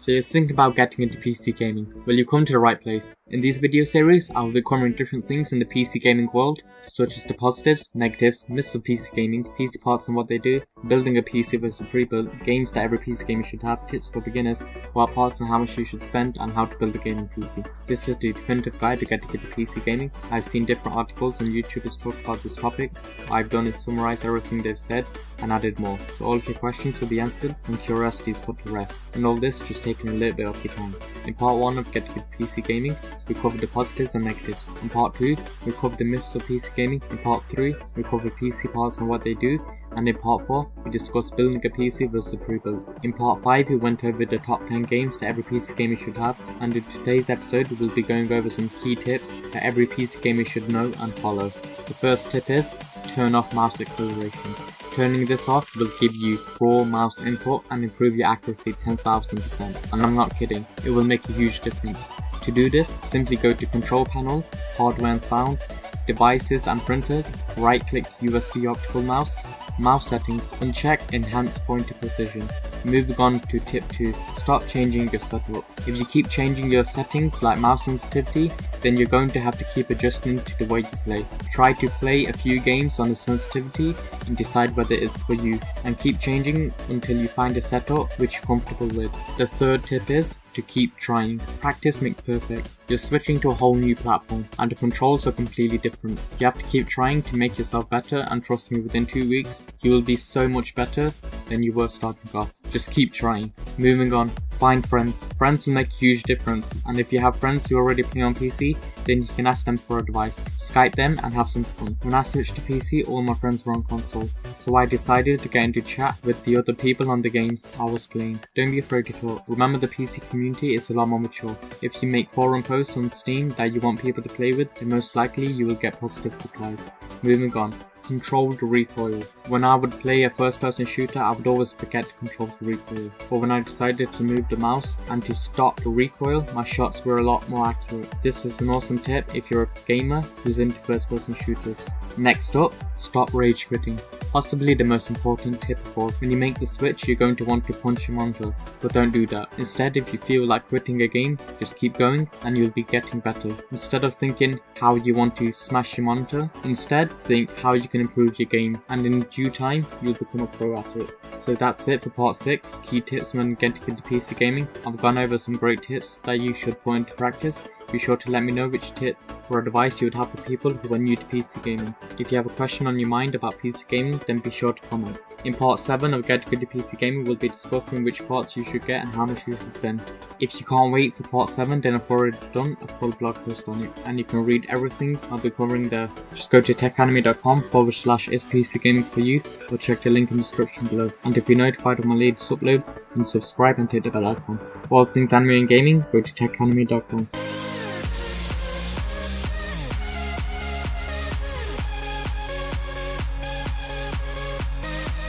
So you're thinking about getting into PC gaming? Well, you've come to the right place. In these video series, I will be covering different things in the PC gaming world, such as the positives, negatives, myths of PC gaming, PC parts and what they do, building a PC versus pre-built, games that every PC gamer should have, tips for beginners, what parts and how much you should spend, and how to build a gaming PC. This is the definitive guide to get into PC gaming. I've seen different articles and YouTubers talk about this topic. What I've done is summarize everything they've said and added more, so all of your questions will be answered and curiosity is put to rest. And all this just taking a little bit of your time. In part 1 of Get to PC Gaming, we covered the positives and negatives. In part 2, we covered the myths of PC gaming. In part 3, we covered PC parts and what they do. And in part 4, we discussed building a PC versus pre-built. In part 5, we went over the top 10 games that every PC gamer should have, and in today's episode we will be going over some key tips that every PC gamer should know and follow. The first tip is, turn off mouse acceleration. Turning this off will give you raw mouse input and improve your accuracy 10,000%. And I'm not kidding, it will make a huge difference. To do this, simply go to Control Panel, Hardware and Sound, Devices and Printers, right click USB optical mouse, Mouse Settings, Uncheck Enhance Pointer Precision. Moving on to tip 2, stop changing your setup. If you keep changing your settings like mouse sensitivity, then you're going to have to keep adjusting to the way you play. Try to play a few games on the sensitivity and decide whether it's for you, and keep changing until you find a setup which you're comfortable with. The third tip is to keep trying. Practice makes perfect. You're switching to a whole new platform and the controls are completely different. You have to keep trying to make yourself better, and trust me, within 2 weeks you will be so much better than you were starting off. Just keep trying. Moving on, find friends. Friends will make a huge difference, and if you have friends who already play on PC, then you can ask them for advice. Skype them and have some fun. When I switched to PC, all my friends were on console, so I decided to get into chat with the other people on the games I was playing. Don't be afraid to talk. Remember, the PC community is a lot more mature. If you make forum posts on Steam that you want people to play with, then most likely you will get positive replies. Moving on. Control the recoil. When I would play a first person shooter, I would always forget to control the recoil. But when I decided to move the mouse and to stop the recoil, my shots were a lot more accurate. This is an awesome tip if you're a gamer who's into first person shooters. Next up, stop rage quitting. Possibly the most important tip of all. When you make the switch, you're going to want to punch your monitor, but don't do that. Instead, if you feel like quitting a game, just keep going and you'll be getting better. Instead of thinking how you want to smash your monitor, instead think how you can improve your game, and in due time you'll become a pro at it. So that's it for part 6, key tips when getting into PC gaming. I've gone over some great tips that you should put into practice. Be sure to let me know which tips or advice you would have for people who are new to PC gaming. If you have a question on your mind about PC gaming, then be sure to comment. In part 7 of Get Good to PC Gaming, we'll be discussing which parts you should get and how much you should spend. If you can't wait for part 7, then I've already done a full blog post on it, and you can read everything I'll be covering there. Just go to techacademy.com/ispcgaming for you, or check the link in the description below. And to be notified of my latest upload, then subscribe and hit the bell icon. For all things anime and gaming, go to techacademy.com.